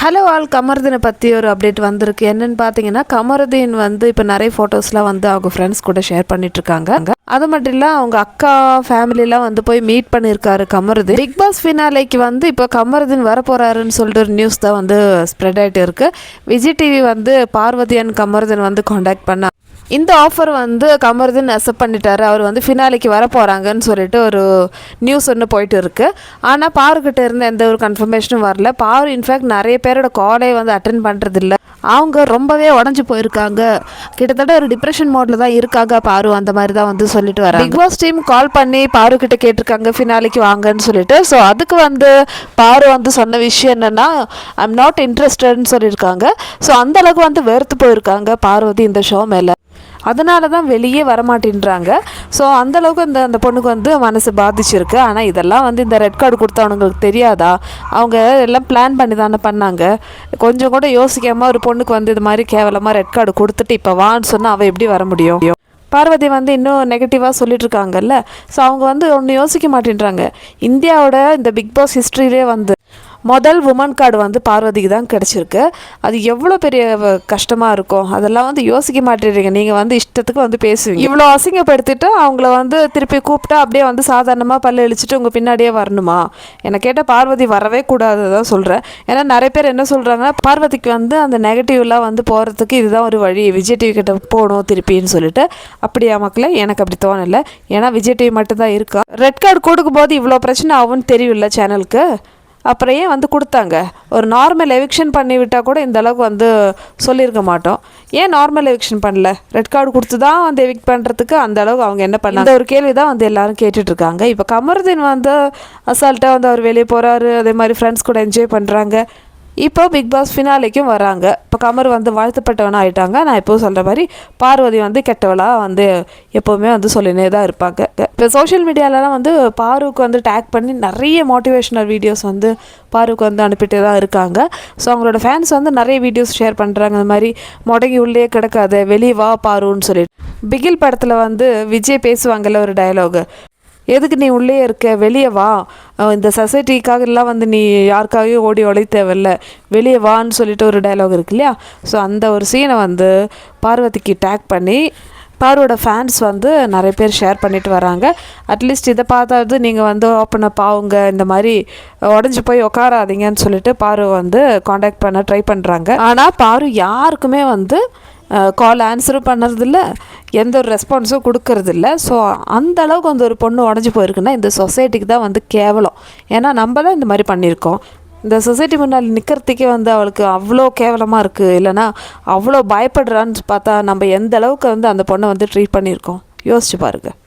Hello all, கமருதீனை பற்றி ஒரு update வந்திருக்கு. என்னென்னு பார்த்தீங்கன்னா, கமருதீன் வந்து இப்போ நிறைய ஃபோட்டோஸ்லாம் வந்து அவங்க ஃப்ரெண்ட்ஸ் கூட ஷேர் பண்ணிட்டுருக்காங்க. அது மட்டும் இல்லை, அவங்க அக்கா ஃபேமிலிலாம் வந்து போய் மீட் பண்ணியிருக்காரு கமருதீன். பிக் பாஸ் ஃபினாலேக்கு வந்து இப்போ கமருதீன் வரப்போகிறாருன்னு சொல்லிட்டு ஒரு நியூஸ் தான் வந்து ஸ்ப்ரெட் ஆகிட்டு இருக்குது. விஜய் டிவி வந்து பார்வதி அண்ட் கமருதீன் வந்து காண்டாக்ட் பண்ண இந்த ஆஃபர் வந்து கமருதீன் அக்செப்ட் பண்ணிட்டாரு. அவர் வந்து ஃபினாலிக்கு வர போகிறாங்கன்னு சொல்லிட்டு ஒரு நியூஸ் ஒன்று போயிட்டு இருக்குது. ஆனால் பாருக்கிட்ட இருந்து எந்த ஒரு கன்ஃபர்மேஷனும் வரல. பாரு இன்ஃபேக்ட் நிறைய பேரோட காலே வந்து அட்டென்ட் பண்ணுறதில்ல. அவங்க ரொம்பவே உடஞ்சி போயிருக்காங்க. கிட்டத்தட்ட ஒரு டிப்ரெஷன் மோடில் தான் இருக்காங்க பாரு. அந்த மாதிரி தான் வந்து சொல்லிட்டு வராங்க. பிக் பாஸ் டீம் கால் பண்ணி பாரு கிட்ட கேட்டிருக்காங்க ஃபினாலிக்கு வாங்கன்னு சொல்லிட்டு. ஸோ அதுக்கு வந்து பாரு வந்து சொன்ன விஷயம் என்னென்னா, ஐம் நாட் இன்ட்ரெஸ்டட்னு சொல்லியிருக்காங்க. ஸோ அந்தளவுக்கு வந்து வெறுத்து போயிருக்காங்க பார்வதி இந்த ஷோ மேலே. அதனால தான் வெளியே வரமாட்டேன்றாங்க. ஸோ அந்தளவுக்கு அந்த பொண்ணுக்கு வந்து மனசு பாதிச்சிருக்கு. ஆனால் இதெல்லாம் வந்து இந்த ரெட் கார்டு கொடுத்தவனுங்களுக்கு தெரியாதா? அவங்க எல்லாம் பிளான் பண்ணி தானே பண்ணாங்க. கொஞ்சம் கூட யோசிக்காமல் ஒரு பொண்ணுக்கு வந்து இது மாதிரி கேவலமாக ரெட் கார்டு கொடுத்துட்டு இப்போ வான்னு சொன்னால் அவள் எப்படி வர முடியும்? பார்வதி வந்து இன்னும் நெகட்டிவாக சொல்லிட்டு இருக்காங்கல்ல. ஸோ அவங்க வந்து ஒன்று யோசிக்க மாட்டேன்றாங்க. இந்தியாவோட இந்த பிக் பாஸ் ஹிஸ்ட்ரியிலே வந்து முதல் உமன் கார்டு வந்து பார்வதிக்கு தான் கிடச்சிருக்கு. அது எவ்வளோ பெரிய கஷ்டமாக இருக்கும். அதெல்லாம் வந்து யோசிக்க மாட்டேறீங்க. நீங்கள் வந்து இஷ்டத்துக்கு வந்து பேசுவீங்க. இவ்வளோ அசிங்கப்படுத்திட்டு அவங்கள வந்து திருப்பி கூப்பிட்டா அப்படியே வந்து சாதாரணமாக பல்லு இழிச்சிட்டு உங்கள் பின்னாடியே வரணுமா? என்னை கேட்டால் பார்வதி வரவே கூடாது தான் சொல்கிறேன். ஏன்னா நிறைய பேர் என்ன சொல்கிறாங்கன்னா, பார்வதிக்கு வந்து அந்த நெகட்டிவ்லாம் வந்து போகிறதுக்கு இதுதான் ஒரு வழி, விஜய் டிவி கிட்ட போகணும் திருப்பின்னு சொல்லிட்டு. அப்படியா மக்களே? எனக்கு அப்படி தோணலை. ஏன்னா விஜய் டிவி மட்டும்தான் இருக்கா. ரெட் கார்டு கொடுக்கும்போது இவ்வளோ பிரச்சனை ஆகும்னு தெரியல சேனலுக்கு. அப்புறம் ஏன் வந்து கொடுத்தாங்க? ஒரு நார்மல் எவிக்ஷன் பண்ணி விட்டால் கூட இந்த அளவுக்கு வந்து சொல்லியிருக்க மாட்டோம். ஏன் நார்மல் எவிக்ஷன் பண்ணல? ரெட் கார்டு கொடுத்து தான் வந்து எவிக்ட் பண்ணுறதுக்கு அந்த அளவுக்கு அவங்க என்ன பண்ணாங்க? இந்த ஒரு கேள்வி தான் வந்து எல்லாரும் கேட்டுட்ருக்காங்க. இப்போ கமருதீன் வந்து அசால்ட்டாக வந்து அவர் வெளியே போகிறாரு. அதே மாதிரி ஃப்ரெண்ட்ஸ் கூட என்ஜாய் பண்ணுறாங்க. இப்போ பிக் பாஸ் ஃபினாலேக்கும் வராங்க. இப்போ கமர் வந்து வாழ்த்துப்பட்டவனாக ஆகிட்டாங்க. நான் எப்போவும் சொல்கிற மாதிரி பார்வதி வந்து கெட்டவளாக வந்து எப்போவுமே வந்து சொல்லினே தான் இருப்பாங்க. இப்போ சோஷியல் மீடியாலலாம் வந்து பாருக்கு வந்து டேக் பண்ணி நிறைய மோட்டிவேஷ்னல் வீடியோஸ் வந்து பாருக்கு வந்து அனுப்பிட்டே தான் இருக்காங்க. ஸோ அவங்களோட ஃபேன்ஸ் வந்து நிறைய வீடியோஸ் ஷேர் பண்ணுறாங்க. இந்த மாதிரி முடங்கி உள்ளே கிடக்காத, வெளியே வா பாருன்னு சொல்லிட்டு. பிகில் படத்தில் வந்து விஜய் பேசுவாங்கல்ல ஒரு டயலாகு, எதுக்கு நீ உள்ளே இருக்க, வெளியே வா, இந்த சொசைட்டிக்காகலாம் வந்து நீ யாருக்காகவும் ஓடி ஒழை தேவையில்ல, வெளியே வான்னு சொல்லிட்டு ஒரு டயலாக் இருக்கு இல்லையா? ஸோ அந்த ஒரு சீனை வந்து பார்வதிக்கு டேக் பண்ணி பாரோட ஃபேன்ஸ் வந்து நிறைய பேர் ஷேர் பண்ணிட்டு வராங்க. அட்லீஸ்ட் இதை பார்த்தாவது நீங்கள் வந்து ஓப்பன் அப் ஆகுங்க, இந்த மாதிரி உடஞ்சி போய் உட்காராதீங்கன்னு சொல்லிட்டு பாரு வந்து காண்டாக்ட் பண்ண ட்ரை பண்ணுறாங்க. ஆனால் பாரு யாருக்குமே வந்து கால் ஆன்சரும் பண்ணுறதில்ல, எந்த ஒரு ரெஸ்பான்ஸும் கொடுக்கறதில்ல. ஸோ அந்த அளவுக்கு வந்து ஒரு பொண்ணு உடஞ்சி போயிருக்குன்னா இந்த சொசைட்டிக்கு தான் வந்து கேவலம். ஏன்னா நம்ம தான் இந்த மாதிரி பண்ணியிருக்கோம். இந்த சொசைட்டி முன்னால் நிற்கிறதுக்கே வந்து அவளுக்கு அவ்வளோ கேவலமாக இருக்குது. இல்லைனா அவ்வளோ பயப்படுறான்னு பார்த்தா நம்ம எந்த அளவுக்கு வந்து அந்த பொண்ணை வந்து ட்ரீட் பண்ணியிருக்கோம் யோசிச்சு பாருங்கள்.